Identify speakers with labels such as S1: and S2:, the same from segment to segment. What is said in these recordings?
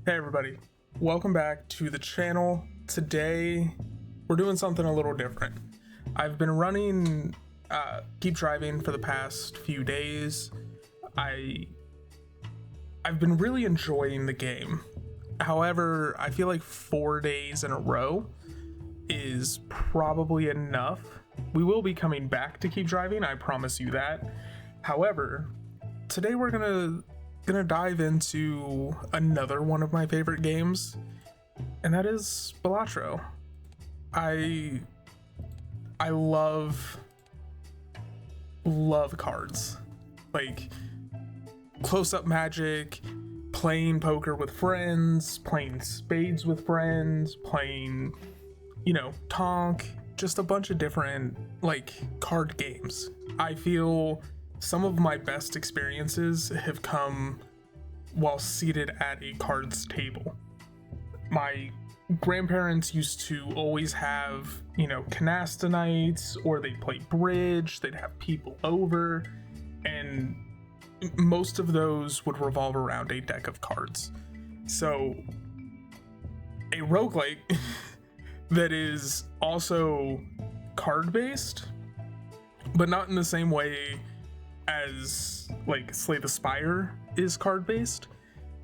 S1: Hey everybody, welcome back to the channel. Today we're doing something a little different. I've been running Keep Driving for the past few days. I've been really enjoying the game. However, I feel like 4 days in a row is probably enough. We will be coming back to Keep Driving, I promise you that. However, today we're gonna dive into another one of my favorite games, and that is Balatro. I love cards, like close-up magic, playing poker with friends, playing spades with friends, playing, Tonk, just a bunch of different like card games. I feel some of my best experiences have come while seated at a cards table. My grandparents used to always have, canasta nights, or they'd play bridge, they'd have people over, and most of those would revolve around a deck of cards. So a roguelike that is also card-based, but not in the same way as like Slay the Spire is card-based.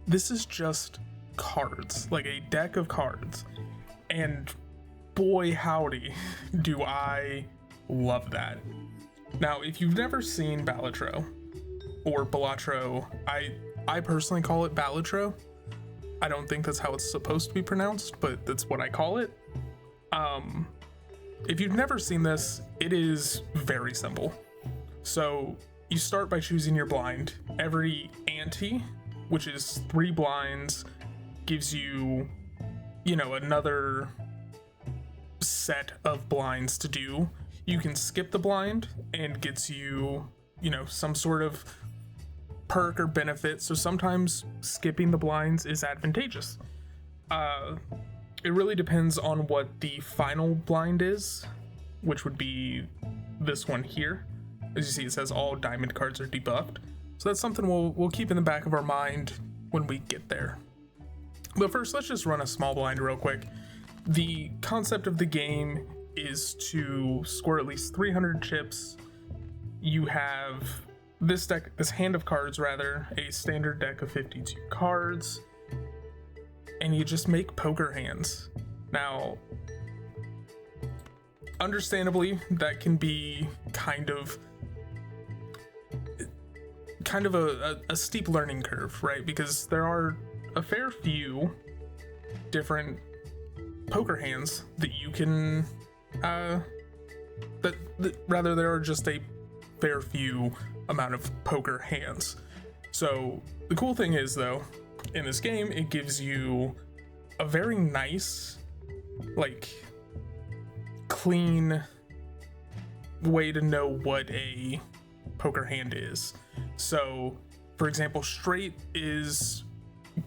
S1: This is just cards, like a deck of cards, and boy howdy do I love that. Now, if you've never seen Balatro or Balatro, I personally call it Balatro. I don't think that's how it's supposed to be pronounced, but that's what I call it. If you've never seen this, it is very simple. So you start by choosing your blind. Every ante, which is 3 blinds, gives you, another set of blinds to do. You can skip the blind and gets you, some sort of perk or benefit. So sometimes skipping the blinds is advantageous. It really depends on what the final blind is, which would be this one here. As you see, it says all diamond cards are debuffed. So that's something we'll keep in the back of our mind when we get there. But first, let's just run a small blind real quick. The concept of the game is to score at least 300 chips. You have this hand of cards, a standard deck of 52 cards, and you just make poker hands. Now, understandably, that can be kind of a steep learning curve, right? Because there are a fair few different poker hands that you can there are just a fair few amount of poker hands. So the cool thing is, though, in this game, it gives you a very nice, like, clean way to know what a poker hand is. So, for example, straight is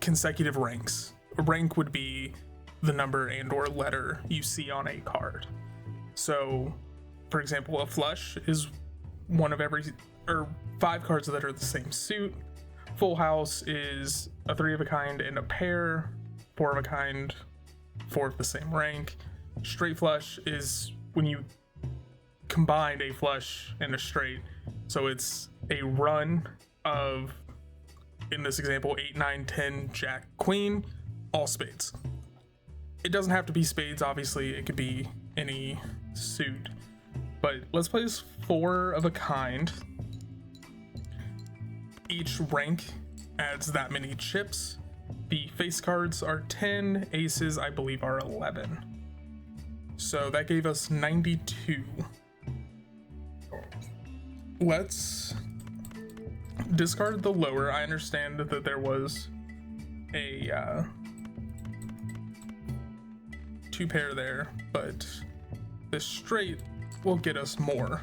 S1: consecutive ranks. A rank would be the number and or letter you see on a card. So, for example, a flush is one of 5 cards that are the same suit. Full house is a 3 of a kind and a pair. 4 of a kind, 4 of the same rank. Straight flush is when you combine a flush and a straight. So it's a run of, in this example, 8, 9, 10, jack, queen, all spades. It doesn't have to be spades, obviously, it could be any suit. But let's play this 4 of a kind. Each rank adds that many chips. The face cards are 10, aces, I believe, are 11. So that gave us 92. Let's discard the lower. I understand that there was a 2 pair there, but the straight will get us more.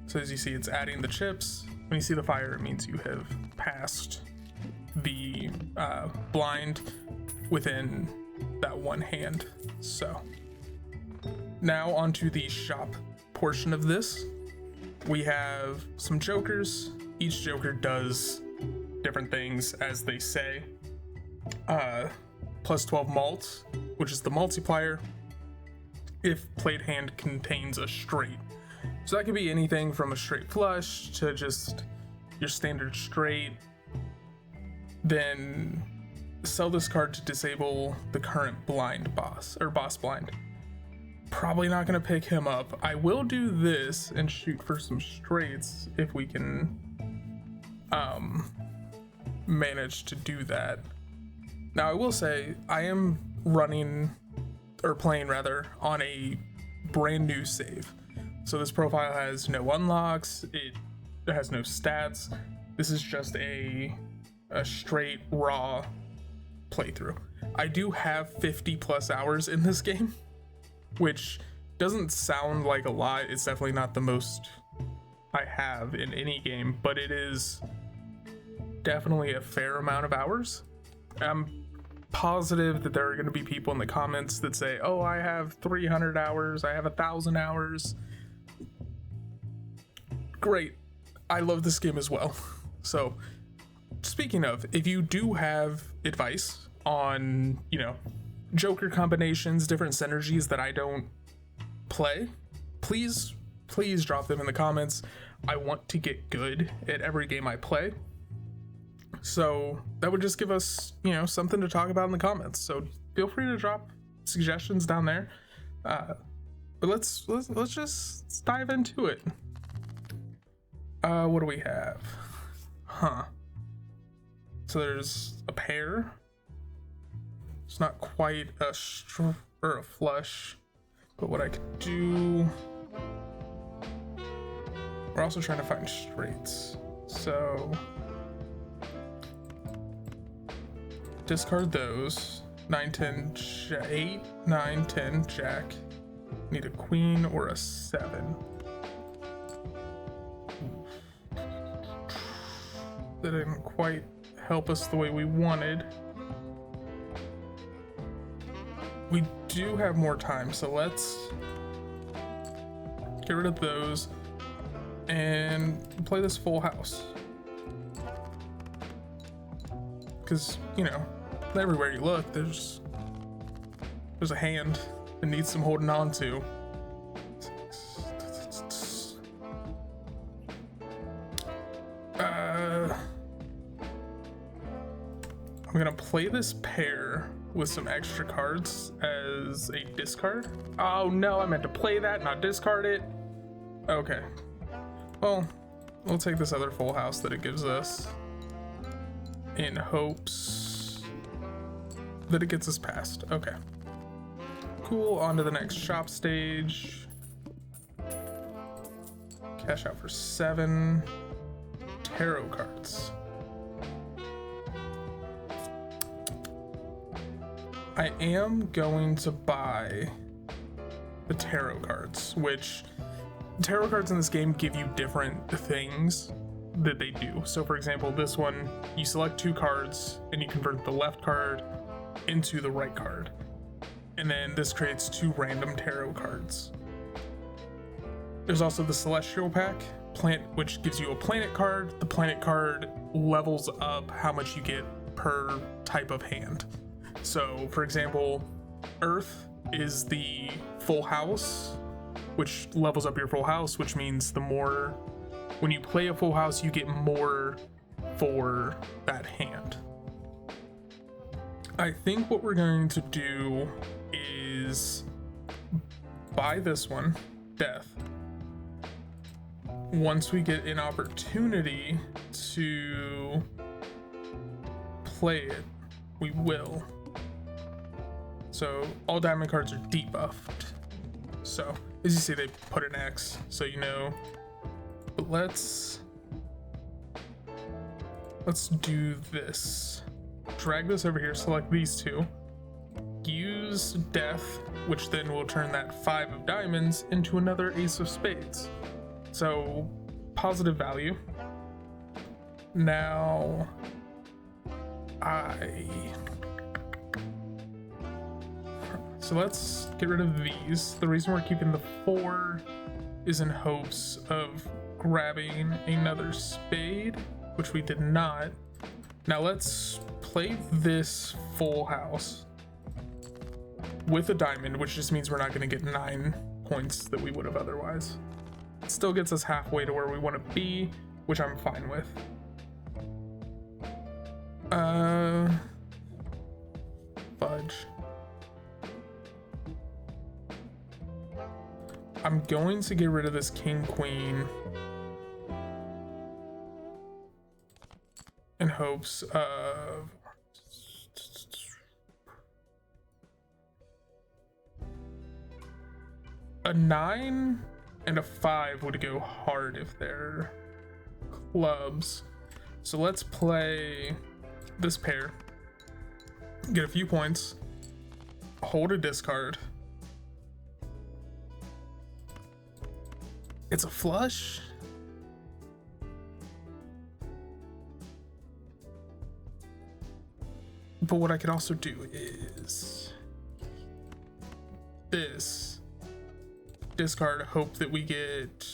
S1: So as you see, it's adding the chips. When you see the fire, it means you have passed the blind within that one hand. So now onto the shop portion of this. We have some jokers. Each joker does different things as they say. plus 12 malt, which is the multiplier, if played hand contains a straight. So that could be anything from a straight flush to just your standard straight. Then sell this card to disable the current blind boss, or boss blind. Probably not going to pick him up. I will do this and shoot for some straights if we can manage to do that. Now I will say I am running, or playing rather, on a brand new save. So this profile has no unlocks, it has no stats. This is just a straight raw playthrough. I do have 50 plus hours in this game, which doesn't sound like a lot. It's definitely not the most I have in any game, but it is definitely a fair amount of hours. I'm positive that there are going to be people in the comments that say, oh, I have 300 hours, I have 1,000 hours. Great. I love this game as well. So speaking of, if you do have advice on, Joker combinations, different synergies that I don't play, please drop them in the comments. I want to get good at every game I play. So that would just give us, something to talk about in the comments. So feel free to drop suggestions down there. But let's just dive into it. What do we have? So there's a pair. It's not quite a or a flush, but what I could do. We're also trying to find straights. So discard those. 9, 10, 8, 9, 10, jack. Need a queen or a 7. That didn't quite help us the way we wanted. We do have more time, so let's get rid of those and play this full house. Because, everywhere you look, there's a hand that needs some holding on to. I'm gonna play this pair with some extra cards as a discard. Oh no, I meant to play that, not discard it. Okay. Well, we'll take this other full house that it gives us in hopes that it gets us past. Okay. Cool, on to the next shop stage. Cash out for 7 tarot cards. I am going to buy the tarot cards, which tarot cards in this game give you different things that they do. So for example, this one, you select 2 cards and you convert the left card into the right card. And then this creates 2 random tarot cards. There's also the Celestial Pack, which gives you a planet card. The planet card levels up how much you get per type of hand. So for example, Earth is the full house, which levels up your full house, which means when you play a full house, you get more for that hand. I think what we're going to do is buy this one, Death. Once we get an opportunity to play it, we will. So all diamond cards are debuffed. So as you see, they put an X, so you know. But let's do this. Drag this over here, select these 2. Use Death, which then will turn that 5 of diamonds into another ace of spades. So positive value. Now so let's get rid of these. The reason we're keeping the 4 is in hopes of grabbing another spade, which we did not. Now let's play this full house with a diamond, which just means we're not going to get 9 points that we would have otherwise. It still gets us halfway to where we want to be, which I'm fine with. Fudge. I'm going to get rid of this king queen in hopes of a 9 and a 5 would go hard if they're clubs. So let's play this pair, get a few points, hold a discard. It's a flush. But what I could also do is this. Discard, hope that we get...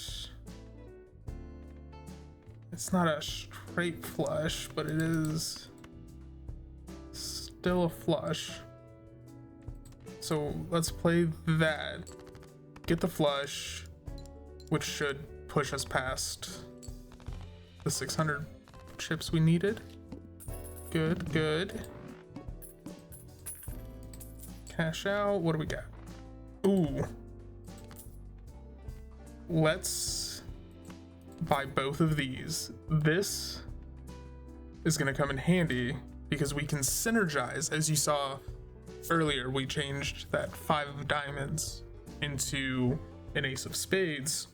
S1: It's not a straight flush, but it is still a flush. So let's play that. Get the flush, which should push us past the 600 chips we needed. Good, good. Cash out. What do we got? Ooh. Let's buy both of these. This is going to come in handy because we can synergize. As you saw earlier, we changed that 5 of diamonds into an ace of spades.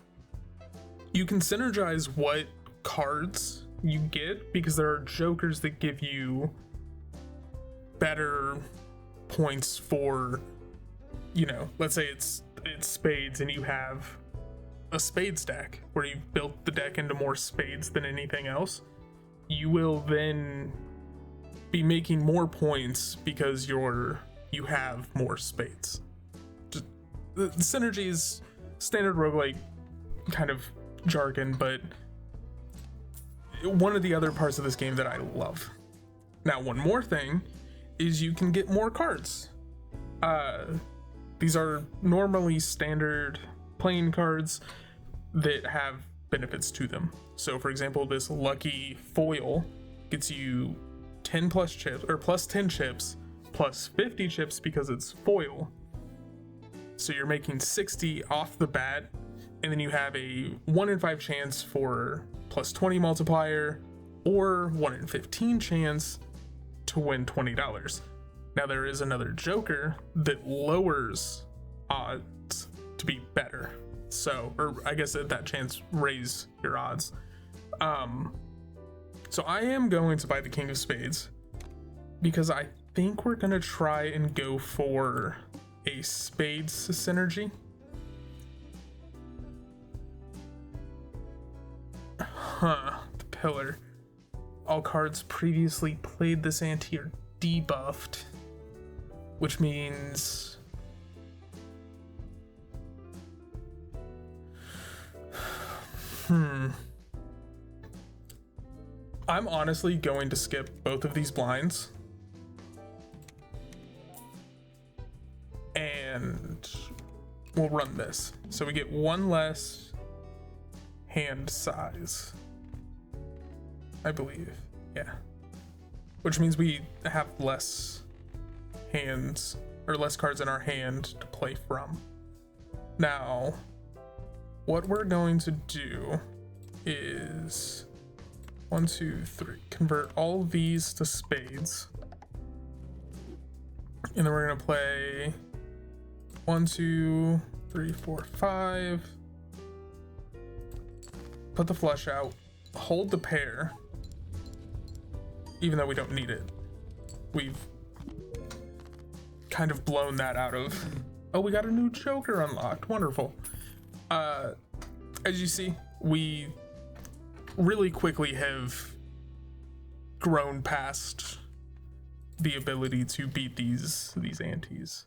S1: You can synergize what cards you get because there are jokers that give you better points for, you know, let's say it's spades and you have a spades deck where you've built the deck into more spades than anything else. You will then be making more points because you have more spades. Just, the synergy is standard roguelike kind of jargon, but one of the other parts of this game that I love. Now, one more thing is you can get more cards. These are normally standard playing cards that have benefits to them. So for example, this lucky foil gets you 10 plus chips, or plus 10 chips, plus 50 chips because it's foil. So you're making 60 off the bat, and then you have a 1 in 5 chance for plus 20 multiplier, or 1 in 15 chance to win $20. Now there is another joker that lowers odds to be better. So, or I guess at that chance, raise your odds. So I am going to buy the king of spades because I think we're gonna try and go for a spades synergy. The pillar. All cards previously played this ante are debuffed, which means I'm honestly going to skip both of these blinds and we'll run this. So we get 1 less hand size, I believe. Yeah. Which means we have less hands, or less cards in our hand to play from. Now, what we're going to do is 1, 2, 3. Convert all these to spades. And then we're gonna play 1, 2, 3, 4, 5. Put the flush out. Hold the pair. Even though we don't need it. We've kind of blown that out of... Oh, we got a new joker unlocked. Wonderful. As you see, we really quickly have grown past the ability to beat these antes.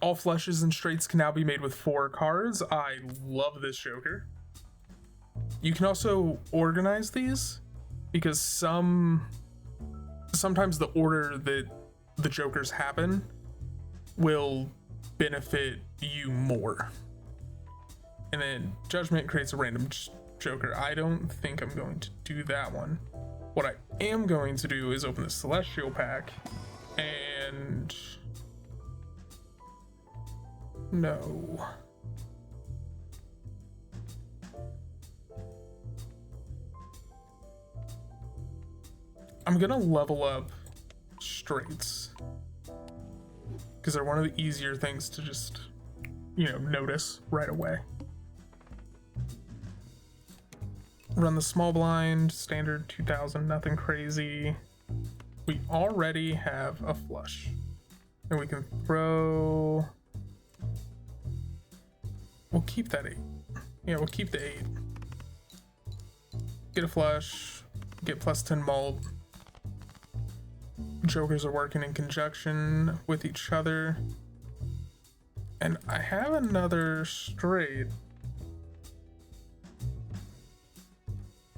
S1: All flushes and straights can now be made with 4 cards. I love this joker. You can also organize these because some sometimes the order that the jokers happen will benefit you more. And then judgment creates a random joker. I don't think I'm going to do that one. What I am going to do is open the celestial pack and no. I'm gonna level up straights because they're one of the easier things to just, notice right away. Run the small blind, standard 2000, nothing crazy. We already have a flush. And we can throw... We'll keep that 8. Yeah, we'll keep the 8. Get a flush, get +10 mult. Jokers are working in conjunction with each other. And I have another straight.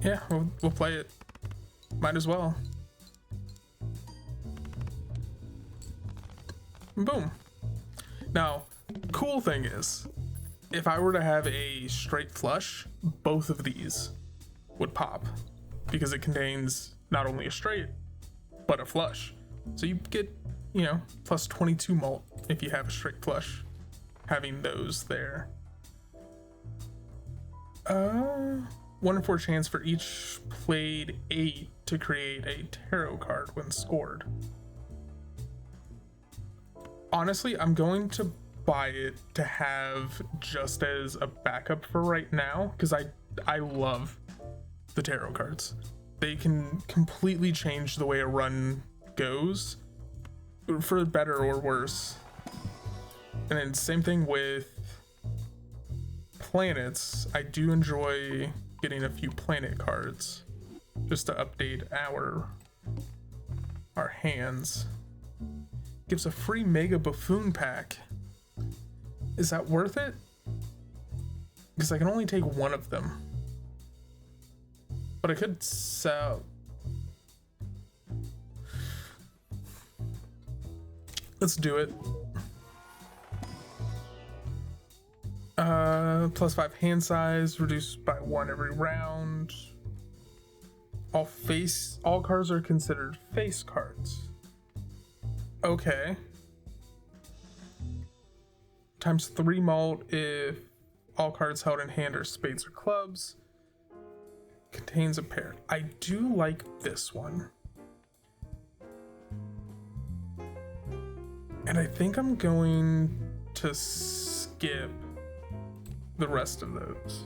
S1: Yeah, we'll play it. Might as well. Boom. Now, cool thing is, if I were to have a straight flush, both of these would pop because it contains not only a straight, but a flush. So you get, plus 22 mult if you have a straight flush, having those there. 1 in 4 chance for each played 8 to create a tarot card when scored. Honestly, I'm going to buy it to have just as a backup for right now, because I love the tarot cards. They can completely change the way a run goes, for better or worse. And then same thing with planets. I do enjoy getting a few planet cards just to update our hands. Gives a free mega buffoon pack. Is that worth it? Because I can only take one of them, but I could sell. Let's do it. +5 hand size, reduced by 1 every round. All cards are considered face cards. Okay. Times 3 mult if all cards held in hand are spades or clubs. Contains a pair. I do like this one. And I think I'm going to skip the rest of those.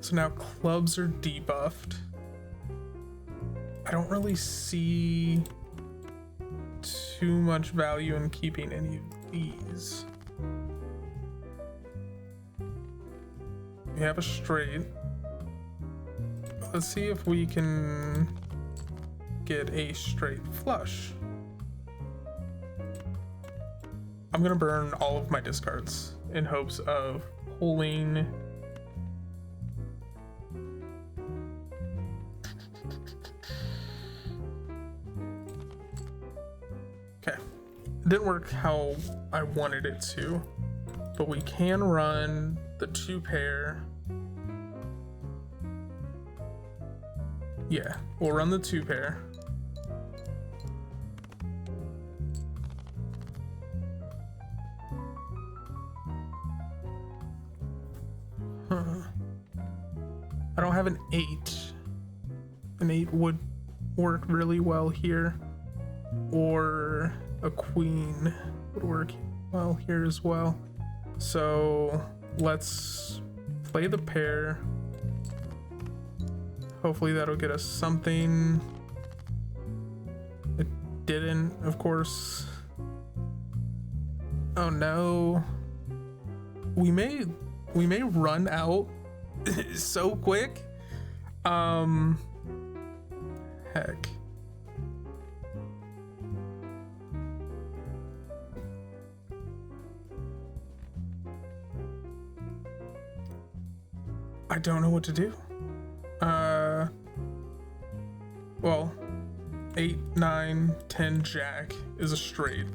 S1: So now clubs are debuffed. I don't really see too much value in keeping any of these. We have a straight. Let's see if we can get a straight flush. I'm gonna burn all of my discards in hopes of pulling didn't work how I wanted it to, but we can run the 2 pair. Yeah, we'll run the 2 pair. I don't have an 8. An 8 would work really well here, or a queen would work well here as well. So let's play the pair. Hopefully that'll get us something. It didn't, of course. Oh no. We may run out so quick. Heck. I don't know what to do. Well, 8, 9, 10 jack is a straight.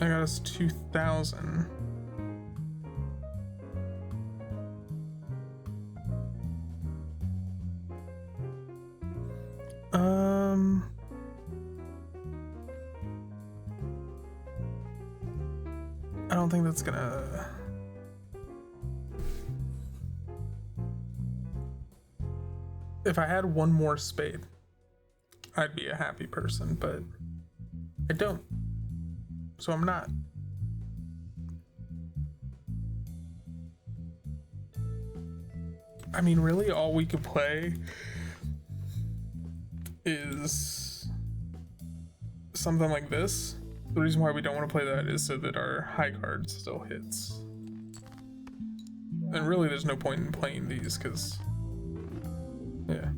S1: I got us 2,000. I don't think that's gonna. If I had one more spade, I'd be a happy person, but I don't. So I'm not. I mean, really, all we could play is something like this. The reason why we don't want to play that is so that our high card still hits. And really, there's no point in playing these, because, yeah.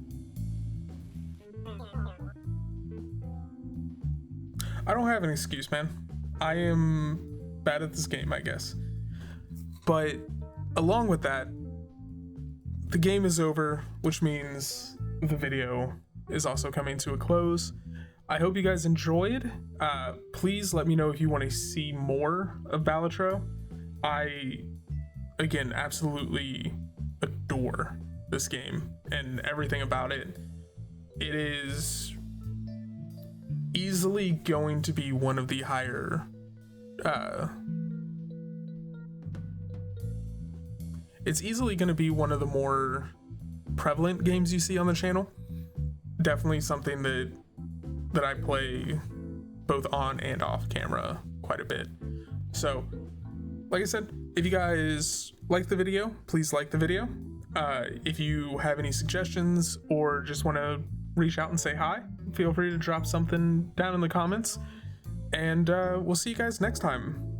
S1: I don't have an excuse, man. I am bad at this game, I guess. But along with that, the game is over, which means the video is also coming to a close. I hope you guys enjoyed. Please let me know if you want to see more of Balatro. I, again, absolutely adore this game and everything about it. It is easily going to be one of the higher it's easily going to be one of the more prevalent games you see on the channel. Definitely something that I play both on and off camera quite a bit. So like I said, if you guys like the video, please like the video. If you have any suggestions or just want to reach out and say hi, feel free to drop something down in the comments, and we'll see you guys next time.